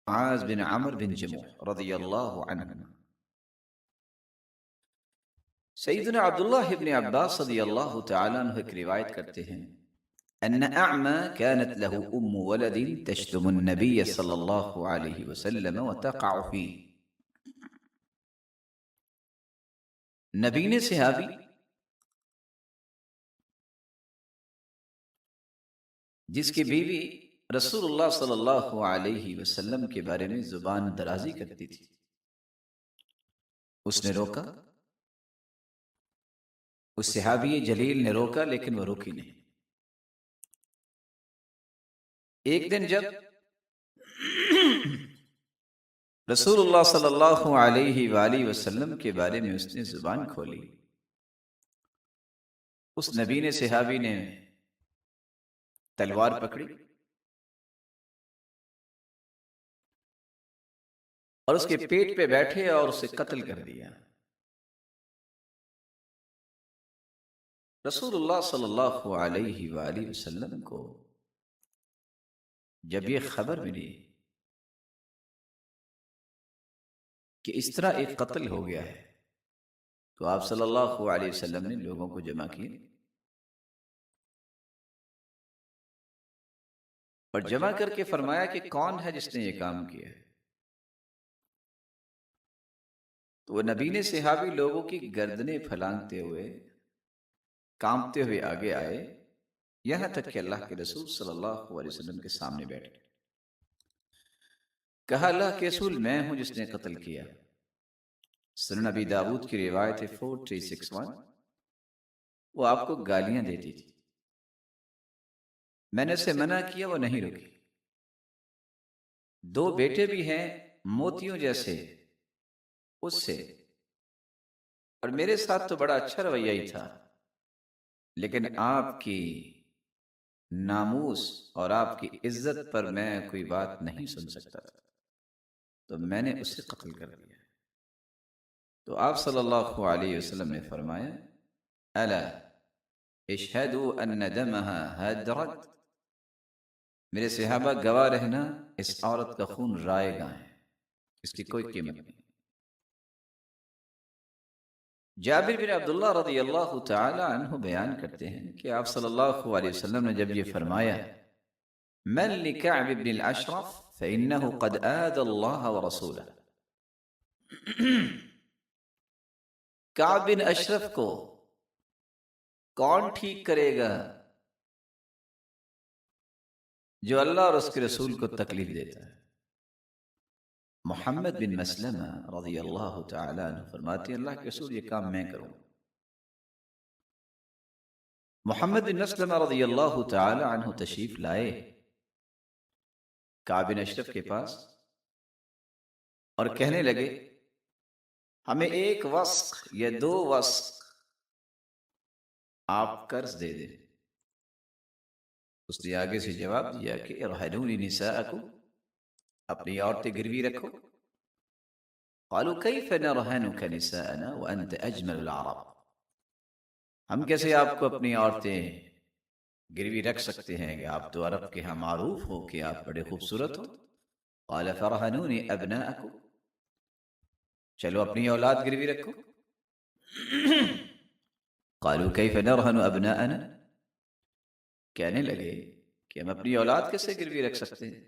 معاذ بن عمرو بن جموح رضی اللہ عنہما۔ سیدنا عبداللہ ابن عباس رضی اللہ تعالیٰ عنہ ایک روایت کرتے ہیں ان اعمى كانت له ولد تشتم النبي صلی اللہ علیہ وسلم وتقع فيه۔ نبین صحابی جس کی بیوی رسول اللہ صلی اللہ علیہ وسلم کے بارے میں زبان درازی کرتی تھی، اس نے روکا، اس صحابی جلیل نے روکا، لیکن وہ روکی نہیں۔ ایک دن جب رسول اللہ صلی اللہ علیہ وآلہ وسلم کے بارے میں اس نے زبان کھولی، اس نبی صحابی نے تلوار پکڑی اور اس کے پیٹ پہ بیٹھے اور اسے قتل کر دیا۔ رسول اللہ صلی اللہ علیہ وآلہ وسلم کو جب یہ خبر ملی کہ اس طرح ایک قتل ہو گیا ہے، تو آپ صلی اللہ علیہ وسلم نے لوگوں کو جمع کیے اور جمع کر کے فرمایا کہ کون ہے جس نے یہ کام کیا ہے؟ تو وہ نبی صحابی لوگوں کی گردنیں پھلانگتے ہوئے، کانپتے ہوئے آگے آئے، یہاں تک کہ اللہ کے رسول صلی اللہ علیہ وسلم کے سامنے بیٹھے۔ کہا اللہ کے رسول میں ہوں جس نے قتل کیا۔ سنن ابی داؤد کی روایت ہے 4361، وہ آپ کو گالیاں دیتی تھی، میں نے اسے منع کیا، وہ نہیں رکی۔ دو بیٹے بھی ہیں موتیوں جیسے اس سے، اور میرے ساتھ تو بڑا اچھا رویہ ہی تھا، لیکن آپ کی ناموس اور آپ کی عزت پر میں کوئی بات نہیں سن سکتا تھا، تو میں نے اسے قتل کر دیا۔ تو آپ صلی اللہ علیہ وسلم نے فرمایا الا اشہدوا ان دمها ہدرت، میرے صحابہ گواہ رہنا اس عورت کا خون رائے گا ہے، اس کی کوئی قیمت نہیں۔ جابر بن عبداللہ رضی اللہ تعالی عنہ بیان کرتے ہیں کہ آپ صلی اللہ علیہ وسلم نے جب یہ فرمایا من لکعب بن الاشرف فإنه قد آذى اللہ ورسولہ، کعب بن اشرف کو کون ٹھیک کرے گا جو اللہ اور اس کے رسول کو تکلیف دیتا ہے؟ محمد بن مسلمہ رضی اللہ تعالی عنہ فرماتے ہیں اللہ کے رسول یہ کام میں کروں۔ محمد بن مسلمہ رضی اللہ تعالی عنہ تشریف لائے کعب بن اشرف کے پاس اور کہنے لگے ہمیں ایک وسق یا دو وسق آپ قرض دے دیں۔ اس نے آگے سے جواب دیا کہ ارہنونی نساءکم، اپنی عورتیں گروی رکھو۔ قالوا کیف نرہنک نساءنا وانت اجمل العرب، ہم کیسے آپ کو اپنی عورتیں گروی رکھ سکتے ہیں کہ آپ تو عرب کے ہاں معروف ہو کہ آپ بڑے خوبصورت ہو۔ قال فرہنونی ابناءکم، چلو اپنی اولاد گروی رکھو۔ قالوا کیف نرہن ابناءنا، کہنے لگے کہ ہم اپنی اولاد کیسے گروی رکھ سکتے ہیں؟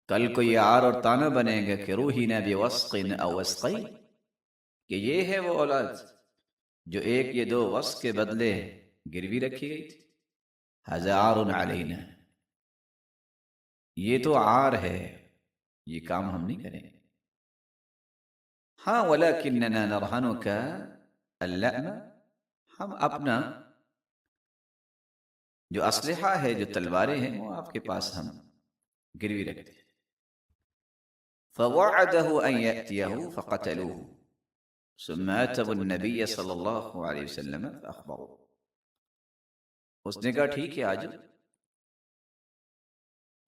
کل کو یہ عار اور تانا بنے گا کہ روحینا بوسق او وسقین، کہ یہ ہے وہ اولاد جو ایک یا دو وسق کے بدلے گروی رکھی گئی تھی۔ ھذا عار علینا، یہ تو عار ہے، یہ کام ہم نہیں کریں گے۔ ہاں ولکننا نرہنک اللأم، ہم اپنا جو اسلحہ ہے، جو تلواریں ہیں، وہ آپ کے پاس ہم گروی رکھتے ہیں۔ فوعده ان يأتيه فقتلوه ثم اتوا النبي صلی اللہ علیہ وسلم فاخبروه، اس نے کہا ٹھیک ہے آجو۔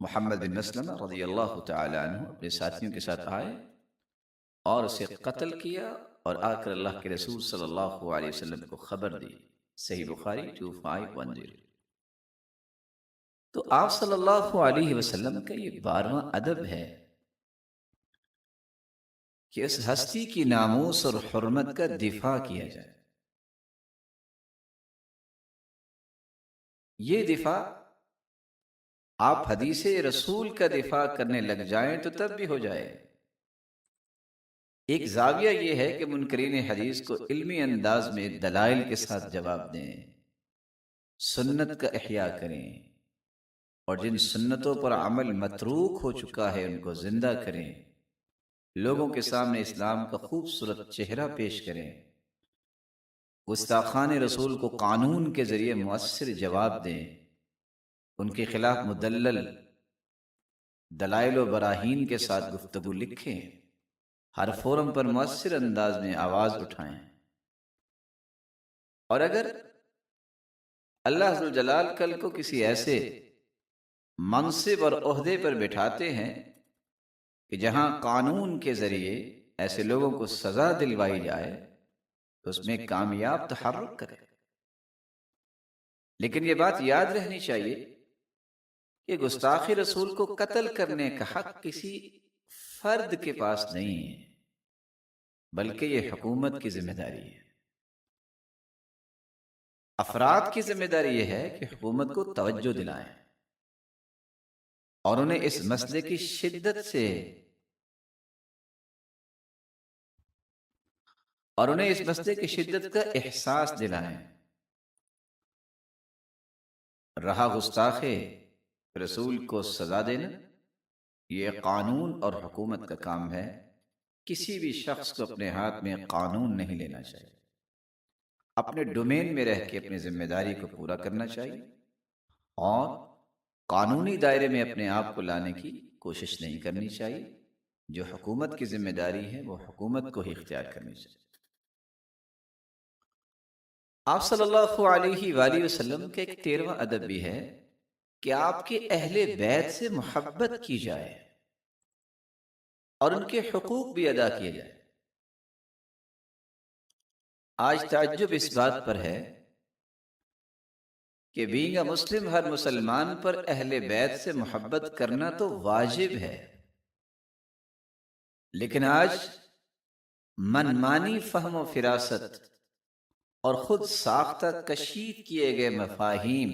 محمد بن مسلمہ رضی اللہ تعالی عنہ اپنے ساتھیوں کے ساتھ آئے اور اسے قتل کیا، اور آ کر اللہ کے رسول صلی اللہ علیہ وسلم کو خبر دی۔ صحیح بخاری 2510۔ تو آپ صلی اللہ علیہ وسلم کا یہ 12واں ادب ہے کہ اس ہستی کی ناموس اور حرمت کا دفاع کیا جائے. یہ دفاع آپ حدیث رسول کا دفاع کرنے لگ جائیں تو تب بھی ہو جائے. ایک زاویہ یہ ہے کہ منکرین حدیث کو علمی انداز میں دلائل کے ساتھ جواب دیں، سنت کا احیاء کریں، اور جن سنتوں پر عمل متروک ہو چکا ہے ان کو زندہ کریں، لوگوں کے سامنے اسلام کا خوبصورت چہرہ پیش کریں، گستاخان رسول کو قانون کے ذریعے مؤثر جواب دیں، ان کے خلاف مدلل دلائل و براہین کے ساتھ گفتگو لکھیں، ہر فورم پر مؤثر انداز میں آواز اٹھائیں. اور اگر اللہ ذو الجلال کل کو کسی ایسے منصب اور عہدے پر بٹھاتے ہیں کہ جہاں قانون کے ذریعے ایسے لوگوں کو سزا دلوائی جائے تو اس میں کامیاب تحرک کرے. لیکن یہ بات یاد رہنی چاہیے کہ گستاخی رسول کو قتل کرنے کا حق کسی فرد کے پاس نہیں ہے، بلکہ یہ حکومت کی ذمہ داری ہے. افراد کی ذمہ داری یہ ہے کہ حکومت کو توجہ دلائیں اور انہیں اس مسئلے کی شدت کا احساس دلائیں. رہا گستاخ رسول کو سزا دینا، یہ قانون اور حکومت کا کام ہے. کسی بھی شخص کو اپنے ہاتھ میں قانون نہیں لینا چاہیے، اپنے ڈومین میں رہ کے اپنی ذمہ داری کو پورا کرنا چاہیے اور قانونی دائرے میں اپنے آپ کو لانے کی کوشش نہیں کرنی چاہیے. جو حکومت کی ذمہ داری ہے وہ حکومت کو ہی اختیار کرنی چاہیے. آپ صلی اللہ علیہ وآلہ وسلم کا ایک 13واں ادب بھی ہے کہ آپ کے اہل بیت سے محبت کی جائے اور ان کے حقوق بھی ادا کیے جائے. آج تعجب اس بات پر ہے کہ بینگ اے مسلم ہر مسلمان پر اہل بیت سے محبت کرنا تو واجب ہے، لیکن آج منمانی فہم و فراست اور خود ساختہ کشید کیے گئے مفاہیم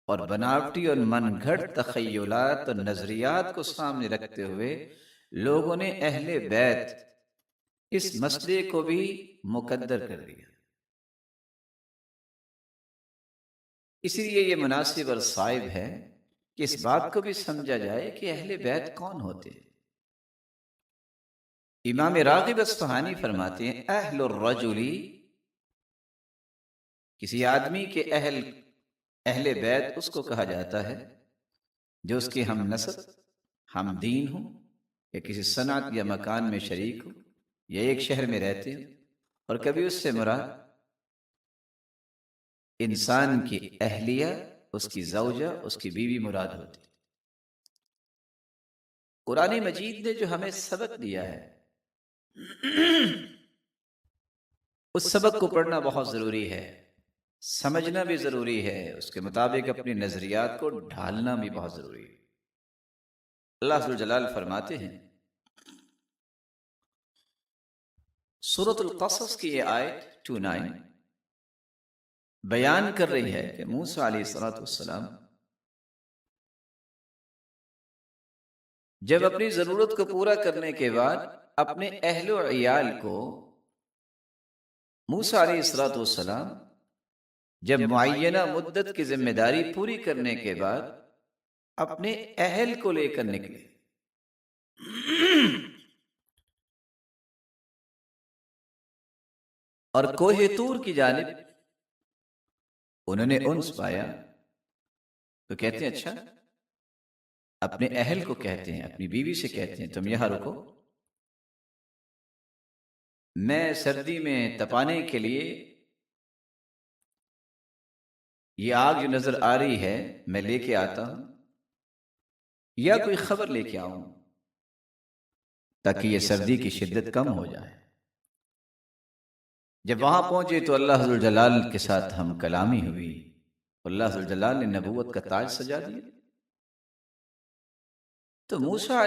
اور بناوٹی اور من گھڑت تخیلات اور نظریات کو سامنے رکھتے ہوئے لوگوں نے اہل بیت اس مسئلے کو بھی مقدر کر دیا. اسی لیے یہ مناسب اور صائب ہے کہ اس بات کو بھی سمجھا جائے کہ اہل بیت کون ہوتے ہیں. امام راغب اصفہانی فرماتے ہیں اہل الرجل، کسی آدمی کے اہل بیت اس کو کہا جاتا ہے جو اس کے ہم نسب، ہم دین ہوں، یا کسی صنعت یا مکان میں شریک ہو، یا ایک شہر میں رہتے ہو. اور کبھی اس سے مراد انسان کی اہلیہ، اس کی زوجہ، اس کی بیوی مراد ہوتی. قرآن مجید نے جو ہمیں سبق دیا ہے اس سبق کو پڑھنا بہت ضروری ہے، سمجھنا بھی ضروری ہے، اس کے مطابق اپنی نظریات کو ڈھالنا بھی بہت ضروری ہے. اللہ ذو الجلال فرماتے ہیں سورۃ القصص کی یہ آیت 29 بیان کر رہی ہے کہ موسیٰ علیہ السلام جب اپنی ضرورت کو پورا کرنے کے بعد اپنے اہل و عیال کو، موسیٰ علیہ السلام جب معینہ مدت کی ذمہ داری پوری کرنے کے بعد اپنے اہل کو لے کر نکلے. اور کوہ طور کی جانب انہوں نے انس پایا تو کہتے ہیں اچھا، اپنے اہل کو کہتے ہیں، اپنی بیوی سے کہتے ہیں تم یہاں رکو، میں سردی میں تپانے کے لیے یہ آگ جو نظر آ رہی ہے میں لے کے آتا ہوں، یا کوئی خبر لے کے آؤں تاکہ یہ سردی کی شدت کم ہو جائے. جب وہاں پہنچے تو اللہ ذوالجلال کے ساتھ ہم کلامی ہوئی، اللہ ذوالجلال نے نبوت کا تاج سجا دیا. تو موسیٰ